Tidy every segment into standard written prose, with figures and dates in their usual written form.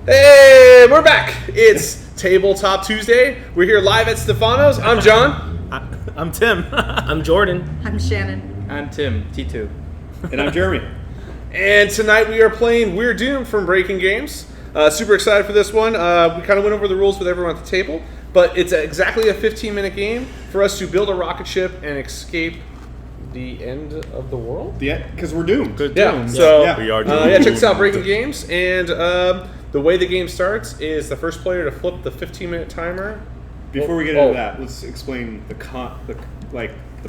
Hey, we're back. It's Tabletop Tuesday. We're here live at Stefano's. I'm John. I'm Tim. I'm Jordan. I'm Shannon. I'm Tim, T2. And I'm Jeremy. And tonight we are playing We're Doomed from Breaking Games. Super excited for this one. We kind of went over the rules with everyone at the table, but it's exactly a 15-minute game for us to build a rocket ship and escape the end of the world. Yeah, because we're doomed. Yeah, so we are doomed. check this out, Breaking Games, and the way the game starts is the first player to flip the 15-minute timer. Before we get into that, let's explain the purpose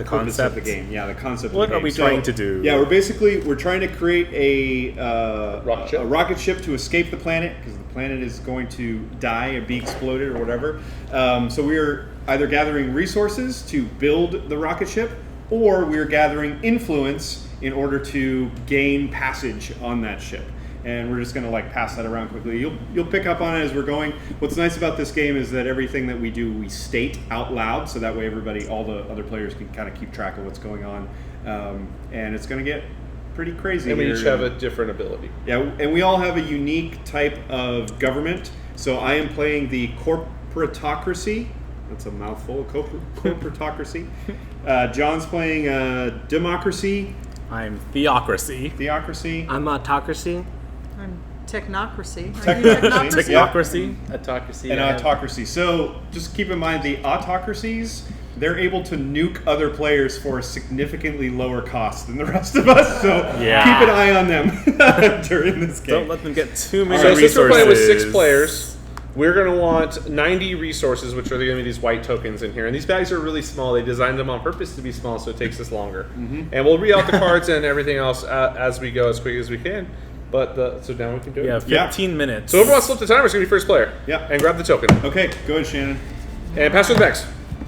concept of the game. Yeah, the concept. What of the game. are we trying to do? Yeah, we're trying to create a rocket ship to escape the planet because the planet is going to die and be exploded or whatever. So we're either gathering resources to build the rocket ship, or we're gathering influence in order to gain passage on that ship. And we're just going to pass that around quickly. You'll pick up on it as we're going. What's nice about this game is that everything that we do, we state out loud, so that way all the other players can kind of keep track of what's going on. And it's going to get pretty crazy. And we here. each have a different ability. Yeah, and we all have a unique type of government. So I am playing the corporatocracy. That's a mouthful. Corporatocracy. John's playing democracy. I'm theocracy. Theocracy. I'm autocracy. I'm technocracy. Technocracy. Autocracy. And autocracy. So just keep in mind the autocracies, they're able to nuke other players for a significantly lower cost than the rest of us. So keep an eye on them during this game. Don't let them get too many So resources. since we're playing with 6 players, we're going to want 90 resources, which are going to be these white tokens in here. And these bags are really small. They designed them on purpose to be small, so it takes us longer. Mm-hmm. And we'll read out the cards and everything else as we go, as quick as we can. But so now we can do it. Yeah, 15 minutes. So whoever wants to flip the timer is going to be first player. Yeah. And grab the token. Okay, go ahead, Shannon. And pass through the bags.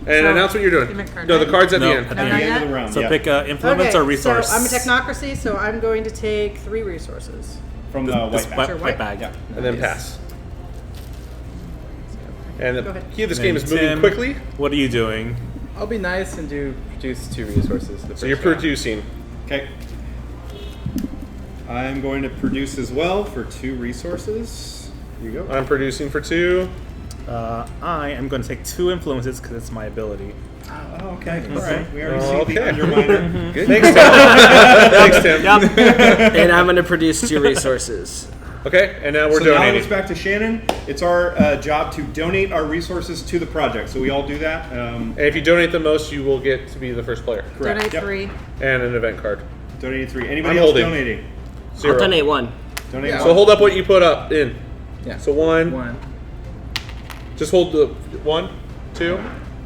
And announce what you're doing. No, the card's at the end. At No, the not end yet? of the round. So pick influence or resource. So I'm a technocracy, so I'm going to take 3 resources. From the white bag. White bag. Yeah. And then pass. And the key of this And game is moving Tim, quickly. What are you doing? I'll be nice and produce 2 resources. So you're producing. Okay. I'm going to produce as well for 2 resources. Here you go. I'm producing for 2. I am going to take 2 influences because it's my ability. Oh, okay. All right. We already see the underminer. Good. Thanks, Tim. Thanks, Tim. And I'm going to produce 2 resources. Okay, and now we're So now donating. it's back to Shannon. It's our job to donate our resources to the project. So we all do that. And if you donate the most, you will get to be the first player. Correct. Donate Yep. 3. And an event card. Donating 3. Anybody I'm else holding. donating? 0. I'll donate 1. Donate Yeah. one. So hold up what you put up in. Yeah. So 1. 1. Just hold the 1, 2,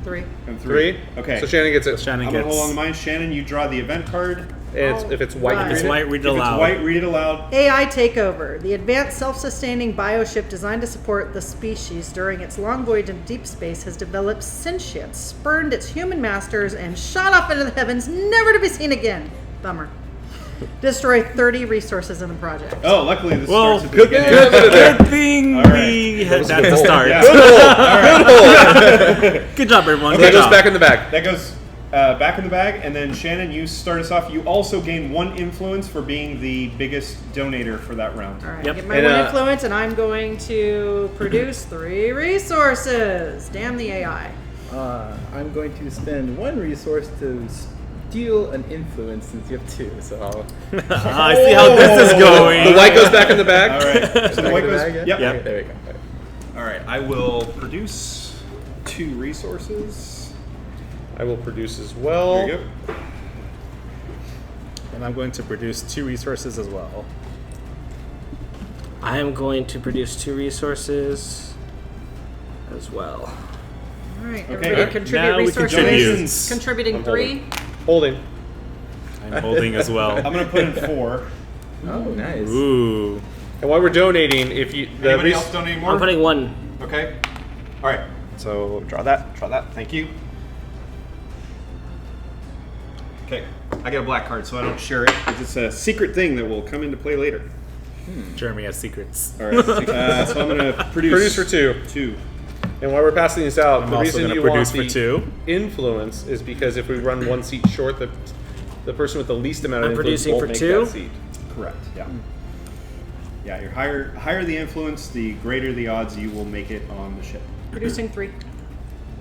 3. And 3. Okay. So Shannon gets it. Shannon I'm going gets. to hold on to mine. Shannon, you draw the event card. And if it's white, Right. you It's read it. white, read it If aloud. it's white, read it aloud. AI takeover. The advanced self-sustaining bioship designed to support the species during its long voyage in deep space has developed sentience, spurned its human masters, and shot off into the heavens, never to be seen again. Bummer. Destroy 30 resources in the project. Oh, luckily this Well, starts at the beginning. Good thing All right. we had was that a to good start. Yeah. Good job, everyone. So Good that goes job. back in the bag. That goes back in the bag, and then Shannon, you start us off. You also gain 1 influence for being the biggest donator for that round. All right, Yep. get my And, 1 influence, and I'm going to produce 3 resources. Damn the AI. I'm going to spend 1 resource to steal an influence since you have 2. So I'll I see how this is going. The white goes back in the bag. All right. So the white in the goes. bag, yeah? Yep. Yep. There we go. All right. I will produce 2 resources. I will produce as There well. you go. And I'm going to produce 2 resources as well. I am going to produce 2 resources as well. All right, Okay. everybody contribute Now we resources. contribute. Donations. Contributing I'm 3. Holding. I'm holding as well. I'm going to put in 4. Oh, nice. Ooh. And while we're donating, if you Anybody else donating more? I'm putting 1. Okay. All right. So draw that. Draw that. Thank you. Okay. I got a black card, so I don't share it. It's a secret thing that will come into play later. Jeremy has secrets. All right. So I'm going to produce for 2. 2. And while we're passing these out, I'm the also reason going to you produce want for the 2. influence is because if we run 1 seat short, the person with the least amount of I'm influence producing won't for make 2? that seat. Correct. Yeah. Yeah, your higher the influence, the greater the odds you will make it on the ship. Producing 3.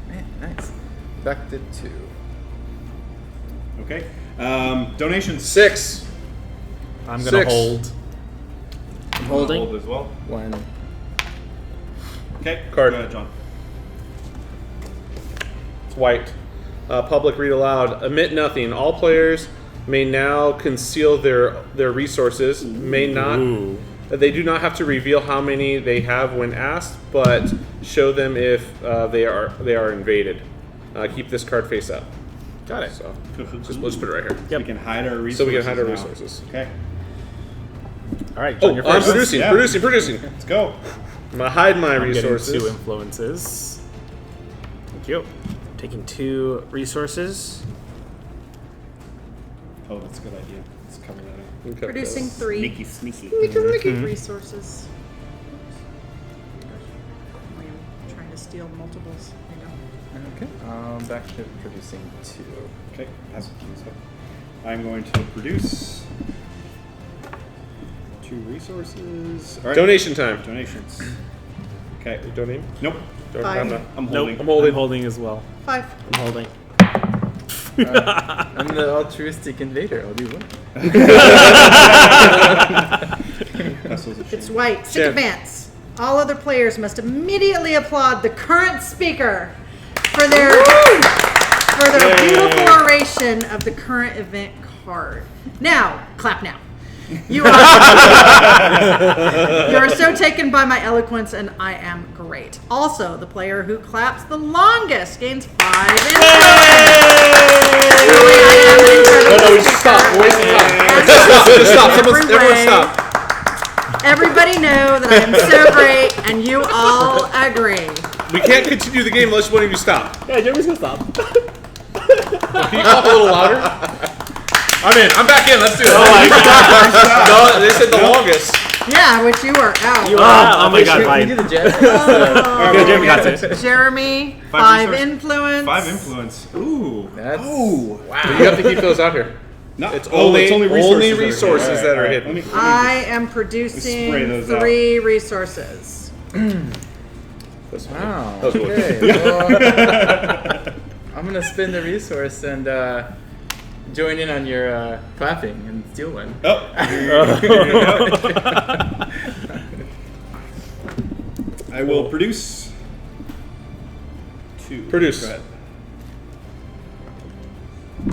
Man, nice. Back to 2. Okay. Donations. 6. I'm gonna 6. hold. I'm holding. Hold as well. 1. Okay. Card. Go ahead, John. It's white. Public read aloud. Omit nothing. All players may now conceal their resources. May not. Ooh. They do not have to reveal how many they have when asked, but show them if they are invaded. Keep this card face up. Got it. So let's put it right here. We can hide our resources. So we can hide our now. resources. Okay. All right, John, Oh, you're I'm first. producing. Yeah. Let's go. I'm gonna hide my I'm resources. getting 2 influences. Thank you. Taking 2 resources. Oh, that's a good idea. Let's cover that up. Okay. Producing 3. Sneaky, sneaky. Sneaky resources. I'm trying to steal multiples. I know. Okay. Back to producing 2. Okay. Pass it to you. I'm going to produce 2 resources. All right. Donation time. Donations. Okay. You donate? Nope. Don't 5. have that. I'm Nope. holding. I'm holding. I'm holding as well. 5. I'm holding. I'm the altruistic invader. I'll do one. That's what's a It's shame. white. 6 Yeah. advance. All other players must immediately applaud the current speaker for their beautiful oration of the current event card. Now, clap now. You are so taken by my eloquence, and I am great. Also, the player who claps the longest gains 5 No, we should stop. We're wasting time. Just stop. Everyone stop. Everybody know that I am so great, and you all agree. We can't continue the game unless one of you stop. Yeah, Jeremy's gonna stop. Can you talk a little louder? I'm in. I'm back in. Let's do it. Oh my god. No, they said the longest. Yeah, which you are out. You are. Oh my god, We fine. do the jazz. Okay, Jeremy got it. Jeremy, 5 5 resource- influence. 5 influence. Ooh. That's Oh. But you have to keep those out here. No, It's oh, only resources resources that are hidden. Let me I am spray producing those out. 3 resources. wow. That was really Okay. Well, I'm gonna spend the resource and join in on your clapping and steal one. Oh. I will produce 2. Produce. Go ahead.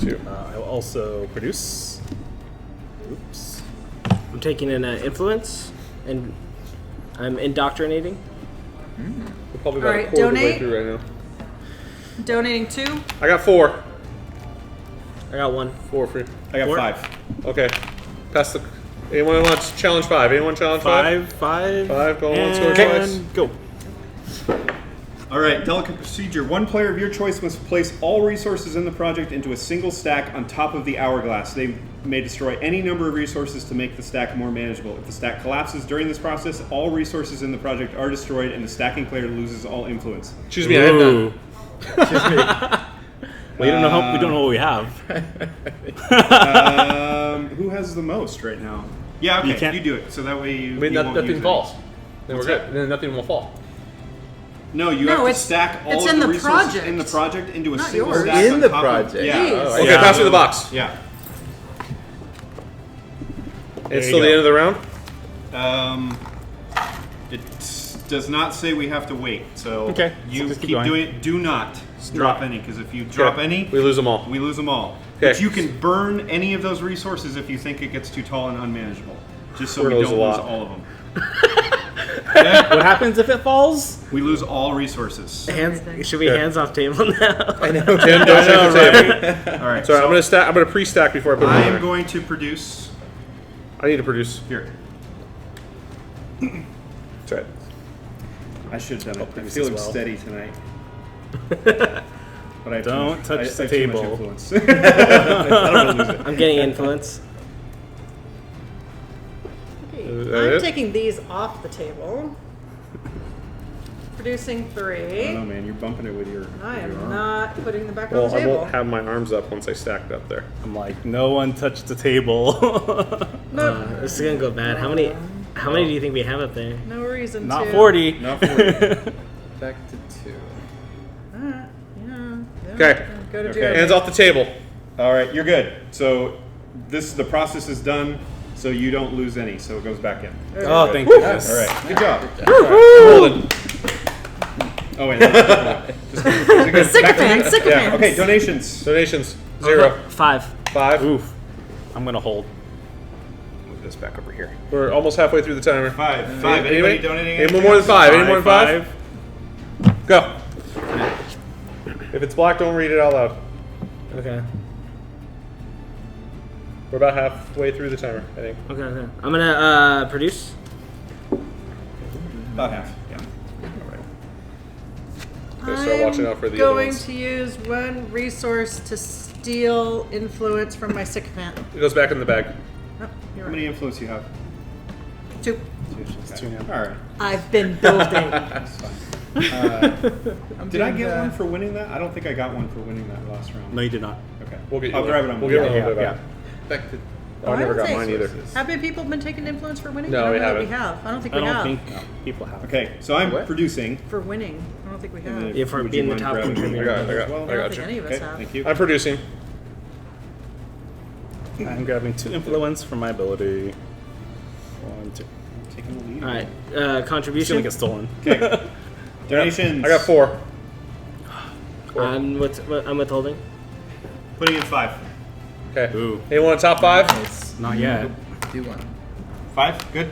2. I will also produce. Oops. I'm taking an influence, and I'm indoctrinating. We're probably about Alright, a quarter of the way donate. through right now. Donating 2. I got 4. I got 1. 4 free. I got 4. 5. Okay. Pass the. Anyone wants to challenge 5? Anyone challenge 5? 5. 5, go once, go and twice. Go. All right, delicate procedure. One player of your choice must place all resources in the project into a single stack on top of the hourglass. They may destroy any number of resources to make the stack more manageable. If the stack collapses during this process, all resources in the project are destroyed and the stacking player loses all influence. Excuse me, I have none. Ooh. Well, you don't know we don't know what we have. Who has the most right now? Yeah, okay, You can't- you do it. So that way you, I mean, you won't nothing use it. falls. Then we're What's good. that? Then nothing will fall. No, you No, have to it's- stack all it's of in the the resources project. in the project into a Not single yours. stack In on the top of- project. Yeah. Yes. Okay, Yeah. pass me the box. Yeah. It's you still the go. end of the round? It does not say we have to wait, so Okay, so you just keep keep going. doing it. Do not drop any, because if you drop any, We lose them all. we lose them all. Okay. But you can burn any of those resources if you think it gets too tall and unmanageable, just so We're we gonna don't lose a lose lot. all of them. What happens if it falls? We lose all resources. Hands, should be Okay. hands off table now. I know. Tim, don't shake the table. All right. Sorry, so I'm gonna stack. I'm gonna pre-stack before I put it I in am there. going to produce I need to produce. here. That's right. I should have done it. I produce feel as well. steady tonight. But I have Don't too much, touch I the have too much table. influence. I don't want to lose it. I'm getting influence. that I'm it? taking these off the table. Producing I don't 3. know, man. You're bumping it with your. I with your am arm. not putting them back Well, on the I table. won't have my arms up once I stack it up there. I'm like, no one touched the table. Nope. This is gonna go bad. How many? How many do you think we have up there? No reason Not to. 40. Not 40. Back to 2. Alright, yeah. Okay. Go to Okay. Jeremy. Hands off the table. All right, you're good. So the process is done, so you don't lose any. So it goes back in. Oh, thank goodness. All right, good job. Holding. Oh wait, just Sycophant, sycophant. yeah. Okay, donations. Donations 0. 5. 5. Oof. I'm gonna hold. Move this back over here. We're almost halfway through the timer. 5. 5. Anybody donating? Any anything more than else? 5? Any more than 5? Go. If it's black, don't read it out loud. Okay. We're about halfway through the timer, I think. Okay. I'm gonna produce. About half. Yeah. Okay, start watching out for the other going ones. to use one resource to steal influence from my sycophant. It goes back in the bag. Oh, you're How right. many influence you have? 2. Okay. All right. I've been building. That's fine. Did I get one for winning that? I don't think I got one for winning that last round. No, you did not. Okay. We'll get you I'll one. grab it on We'll my- get one Yeah, when we yeah, back. Back to Oh, I never got Thanks. mine either. Have been people been taking influence for winning? No, I we don't know that haven't. We have. I don't think I we don't have. think people have. Okay, so I'm What? producing. For winning, I don't think we have. And then Yeah, for would being you the mind top grabbing contributor. mine I got- as well? I I don't got think you. any of us Okay, have. thank you. I'm producing. I'm grabbing 2 influence from my ability. 1, 2. Taking the lead. All right. He's gonna Contribution. get stolen. Okay. Donations. I got 4. I'm withholding. Putting in 5. Okay. Ooh. Anyone top 5? Nice. Not yet. Do 1. 5. Good.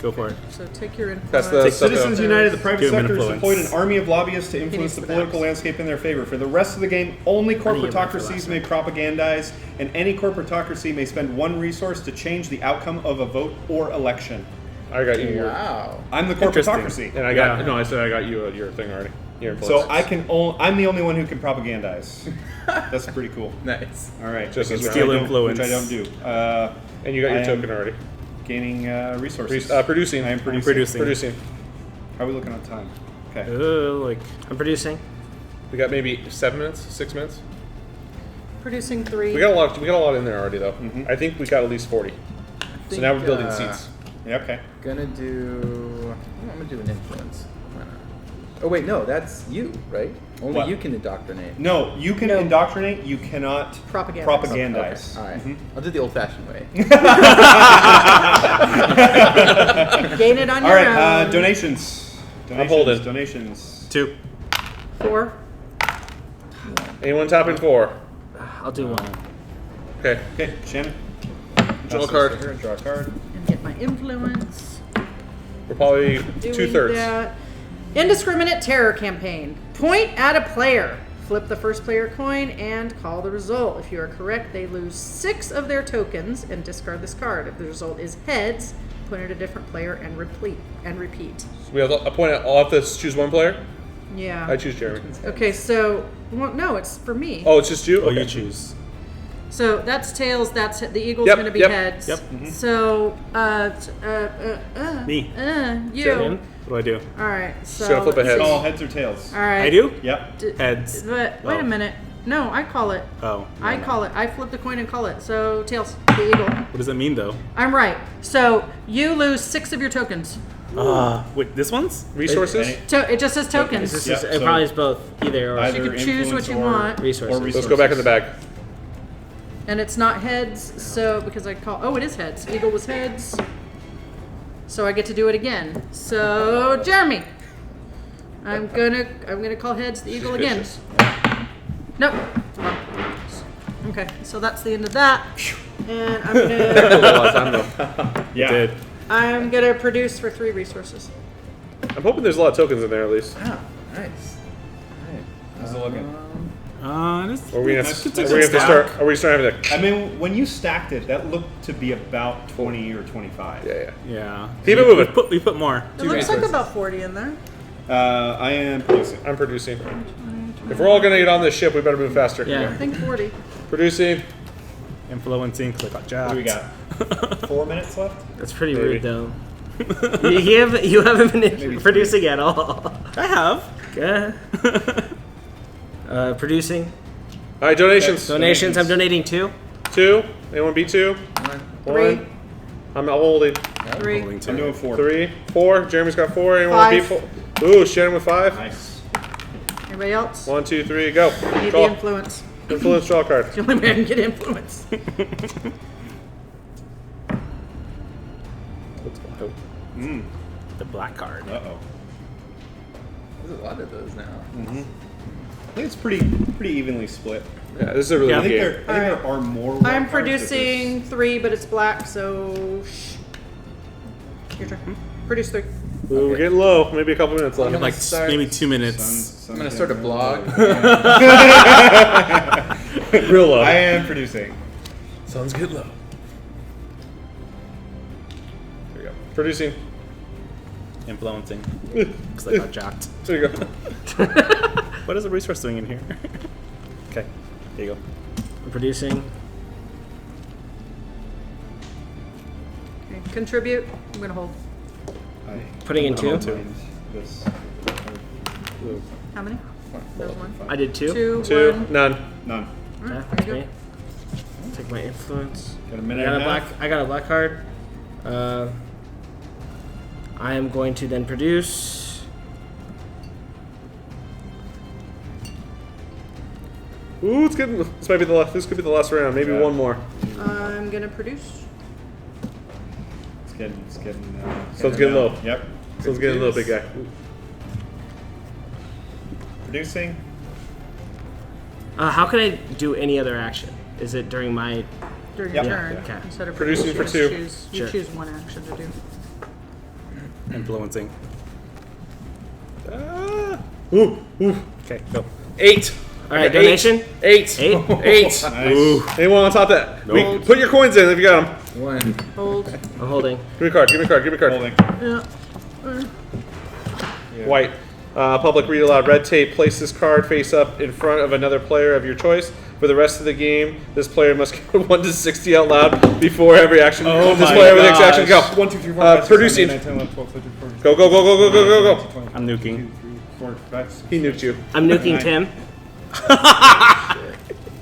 Go for it. So take your influence. That's the stuff. Citizens United, the private Give him sector has influence. deployed an army of lobbyists to influence needs the the political backs. landscape in their favor. For the rest of the game, only get one for corporatocracies last may propagandize, and any corporatocracy may spend 1 resource to change the outcome of a vote or election. I got you. your- Wow. I'm the Interesting. corporatocracy. And I got Yeah. no. I said I got you your thing already. Your influence. So I'm the only one who can propagandize. That's pretty cool. Nice. All right. Just as which steal I don't- influence. Which I don't do. and you got your I am- token already. Gaining resources. Producing. I am producing. producing. Producing. How are we looking on time? Okay. Like I'm producing. We got maybe 7 minutes, 6 minutes. Producing 3. We got a lot. We got a lot in there already, though. Mhm. I think we got at least 40. So now we're building seats. Yeah, okay. I'm gonna do an influence. Why not? Oh wait, no, that's you, right? Only What? you can indoctrinate. No, you can No. indoctrinate. You cannot Propagandize. propagandize. All right. Mhm. I'll do the old-fashioned way. Gain it on All your right. own. Donations. I'm holding. Donations. 2. 4. Anyone topping 4? I'll do 1. Okay. Okay, Shannon. Draw a Pass card. this to her, Draw a card. And get my influence. We're probably Doing 2/3. that. Indiscriminate terror campaign. Point at a player. Flip the first player coin and call the result. If you are correct, they lose 6 of their tokens and discard this card. If the result is heads, point at a different player and repeat. So we have a point. I'll have to choose one player. Yeah. I choose Jeremy. Okay, so well, no, it's for me. Oh, it's just you. Oh, Okay. you choose. So that's tails. That's the eagle's Yep, going to be yep, heads. yep. So Me. you. Shannon? What do I do? All right. So gotta flip a let's head. see. Call heads or tails. All right. I do? Yep. Heads. But wait Oh. a minute. No, I call it. Oh. I call it. I flip the coin and call it. So tails, the eagle. What does that mean, though? I'm right. So you lose 6 of your tokens. Wait, this one's? Resources. It just says tokens. It's Yep, just, so it probably is both. Either or. Either You can choose what influence you or- want. Resources. or Let's go back in the bag. And it's not heads, so because I call. Oh, it is heads. Eagle was heads. So I get to do it again. So Jeremy, I'm gonna call heads the eagle again. Suspicious. Nope. Okay, so that's the end of that. And Yeah. Did. I'm gonna produce for 3 resources. I'm hoping there's a lot of tokens in there at least. Wow, nice. How's it looking? This, Or are we gonna, it's a are good we gonna have to stack. start? Are we starting having to? I mean, when you stacked it, that looked to be about 20 or 25. Yeah. Yeah. Keep it moving. We put more. It looks like resources. about 40 in there. I am producing. I'm producing. If we're all gonna get on this ship, we better move faster. Yeah. I think 40. Producing. Influencing, click on jack. What do we got? 4 minutes left? That's pretty Maybe. rude, though. you haven't been producing at all. I have. Okay. Producing. All right, donations. Donations. I'm donating 2. 2. Anyone beat 2? 1. 3. 1. I'm holding. 3. Holding I'm doing 2. 4. 3, 4. Jeremy's got 4. Anyone want to beat 5. 4? Ooh, Shannon with 5. Nice. Anybody else? 1, 2, 3, go. I need the Draw. influence. Influence, draw a card. The only way I can get influence. The black card. Uh-oh. There's a lot of those now. I think it's pretty evenly split. Yeah, this is a really Yeah. I good think, game. there are more. I'm white cards, but producing 3, but it's black, so shh. Your turn. Produce 3. Ooh, we're getting low. Maybe a couple minutes I'm left. gonna Like start- maybe 2 minutes. I'm gonna start a blog. Real low. I am producing. Sun's getting low. There we go. Producing. Influencing. Because I got jacked. There you go. What is a resource doing in here? Okay, there you go. I'm producing. Okay. Contribute. I'm gonna hold. Putting in 2. This. How many? There's 1. I did 2. 2, 2, 1. none. None. Okay. Okay. Take my influence. Got a I minute got and a a black. half. I got a black card. I am going to then produce. Ooh, it's getting. This might be the last. This could be the last round. Maybe Yeah. one more. I'm gonna produce. It's getting. So it's getting low. Yep. So it's getting a little big guy. Producing. How can I do any other action? Is it during my? During Yep. your turn. Okay. Instead of Producing produce, for you 2. Choose, you Sure. choose one action to do. Influencing. Ooh, ooh. Okay, go. 8. All right, Okay, donation. 8. 8. 8. Nice. Anyone on top of that? We, put your coins in if you got them. 1. Hold. I'm holding. Give me a card. Give me a card. Give me a card. Holding. Yeah. White. Public read aloud. Red tape. Place this card face up in front of another player of your choice. For the rest of the game, this player must count 1 to 60 out loud before every action. Oh this my player with the next action. Go. 1, 2, 3, 4, 5, 6, producing. 7, 8, 9, 10, 11, 12, 13, 14, Go, go, go, go, go, go, go, go. I'm nuking. 4, 5, 6. He nuked you. I'm nuking Tim.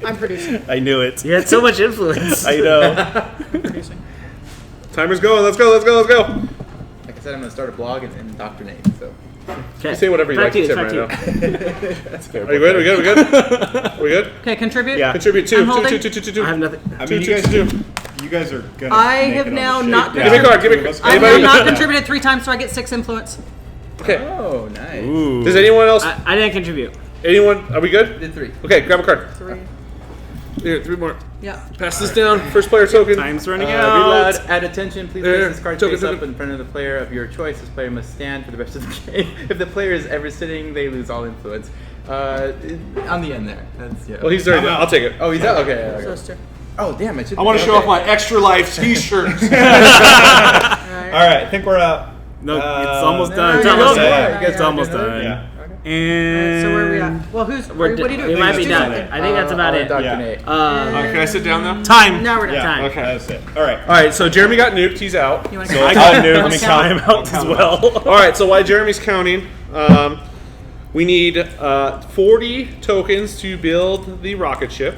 I'm producing. I knew it. You had so much influence. I know. Producing. Timer's going. Let's go. Let's go. Let's go. Like I said, I'm gonna start a blog and indoctrinate. So Okay. Say whatever you like to, Tim, right now. Fair Are you good? Are we good? Are we good? Are we good? Okay, contribute. Yeah. Contribute 2. I'm 2, holding. 2, 2, 2, 2, I have 2. nothing. I Two, mean, two, two, two. you guys are gonna. I make have it on now the not shape. Give me a card. Give me a Let's card. I have Anybody? not contributed 3 times, so I get 6 influence. Okay. oh, nice. Ooh. Does anyone else? I didn't contribute. Anyone? Are we good? Did 3. Okay, grab a card. 3. Here, 3 more. Yeah. Pass this down. First player token. Time's running Read out. aloud. At attention, please There. place this card Token, face up token. in front of the player of your choice. This player must stand for the rest of the game. If the player is ever sitting, they lose all influence. On the end there. That's yeah. Well, he's there. I'm out. I'll take it. Oh, he's out. Okay. So okay. it's 2. Oh, damn! I should. I want to show off my Extra Life T-shirts. All right, I think we're out. No, it's almost No, done. It's you're almost not. done. Yeah, It's almost yeah, done. Yeah. And So where are we at? Well, who's? We're what do you do? we might be Let's do done. something. I think that's about it. Indoctrinate. Can I sit down now? time. No, we're done. Yeah. Time. Okay. That's it. All right. All right. So Jeremy got nuked. He's out. You want to So I got Wanna nuked. count? Time out as well. All right. So while Jeremy's counting, we need 40 tokens to build the rocket ship.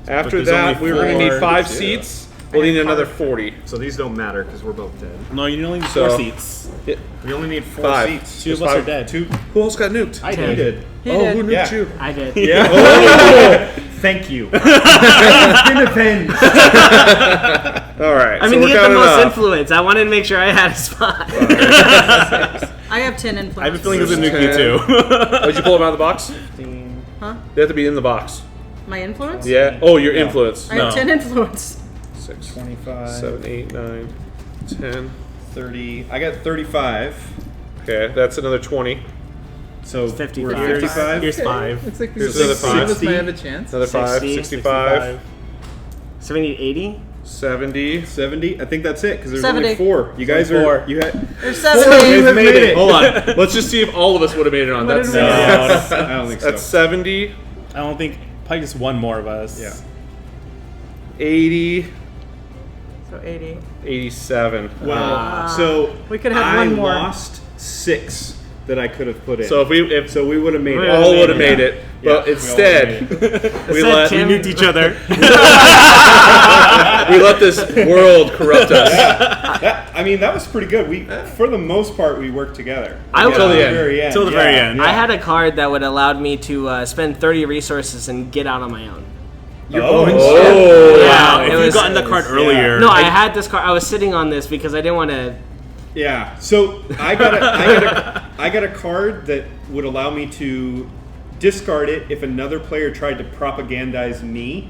After there's that, only we're going to need 4. 5 seats. We'll need another 40. So these don't matter because we're both dead. No, you only need So- 4 seats. Yeah. We only need 4 5. seats. 2 of There's us are 5. dead. 2. Who else got nuked? I did. He Oh, did. who nuked Yeah. you? I did. Yeah. Oh! Thank you. I've been avenged. All right. I so mean, we're you get the counting most up. influence. I wanted to make sure I had a spot. I have 10 influence. I have a feeling it's a There's nuke 10. too. Oh, did you pull them out of the box? Huh? They have to be in the box. My influence? Yeah. Oh, your influence. I have No. 10 influence. 6, 25, 7, 8, 9, 10. 30. I got 35. Okay, that's another 20. So 55. we're 55. Here's 5. Looks like Here's this another is like 5. 60 might have a chance. Another 5. 60, 65. 70, 80? 70. 70. I think that's it because there's 70. only 4. You guys are. 4. You had. There's You 70. guys made it. Hold on. Let's just see if all of us would have made it on. What That's did we No, do? I don't think so. that's 70, I don't think. Probably just one more of us. Yeah. 80, So 80. 87. Well, so We could have I one more. lost 6 that I could have put in. So if we would have made it. all would have made it, but Yeah, instead we let We nuked each other. we let this world corrupt us. That was pretty good. We, for the most part, we worked together. Till the end. Very end. Till the very end. I had a card that would allowed me to spend 30 resources and get out on my own. Your own ship. Oh, Yeah, If it you was. gotten the card earlier. No, I had this card. I was sitting on this because I didn't want to. Yeah. So I got a card that would allow me to discard it if another player tried to propagandize me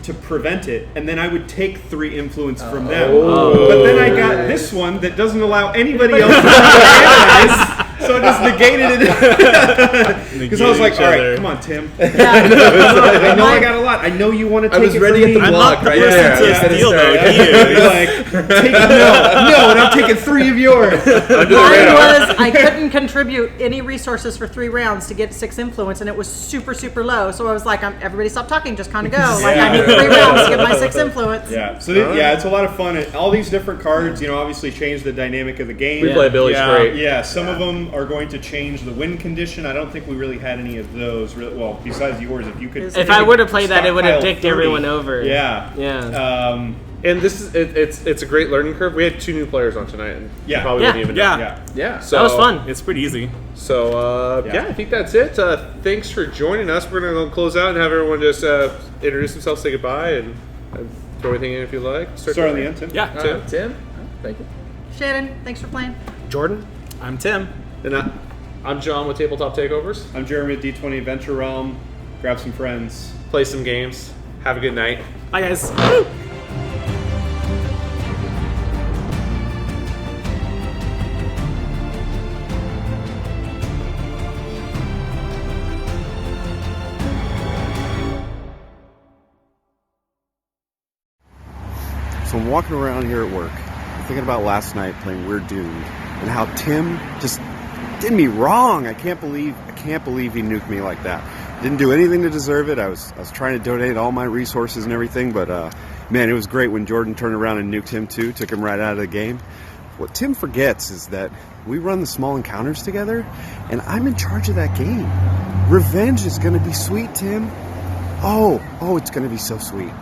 to prevent it, and then I would take 3 influence from them. But then I got this one that doesn't allow anybody else to propagandize. So I just negated it. Because I was like, all right, come on, Tim. I know I got a lot. I know you want to take it. I was ready from at the me. block right there. to steal, though. You're like, no, and I'm taking 3 of yours. I couldn't contribute any resources for 3 rounds to get 6 influence, and it was super, super low. So I was like, everybody stop talking, just kind of go. Like, I need 3 rounds to get my 6 influence. Yeah, so it's a lot of fun. And all these different cards, obviously change the dynamic of the game. Replayability's great. Yeah, some of them are going to change the win condition. I don't think we really had any of those. Well, besides yours, if you could. If I would have played that, it would have stockpile dicked 30. everyone over. Yeah. Yeah. And this is it's a great learning curve. We had 2 new players on tonight, and Yeah. you probably Yeah. wouldn't even know. Yeah. Yeah. So That was fun. It's pretty easy. So I think that's it. Thanks for joining us. We're gonna go close out and have everyone just introduce themselves, say goodbye, and throw anything in if you like. Start on the end, Tim. Yeah. Tim? Thank you. Shannon, thanks for playing. Jordan, I'm Tim. and I'm John with Tabletop Takeovers. I'm Jeremy at D20 Adventure Realm. Grab some friends. Play some games. Have a good night. Bye, guys. So I'm walking around here at work, thinking about last night playing We're Doomed, and how Tim just did me wrong. I can't believe he nuked me like that. Didn't do anything to deserve it. I was trying to donate all my resources and everything, but man, it was great when Jordan turned around and nuked him too, took him right out of the game. What Tim forgets is that we run the small encounters together, and I'm in charge of that game. Revenge is going to be sweet, Tim. Oh, it's going to be so sweet.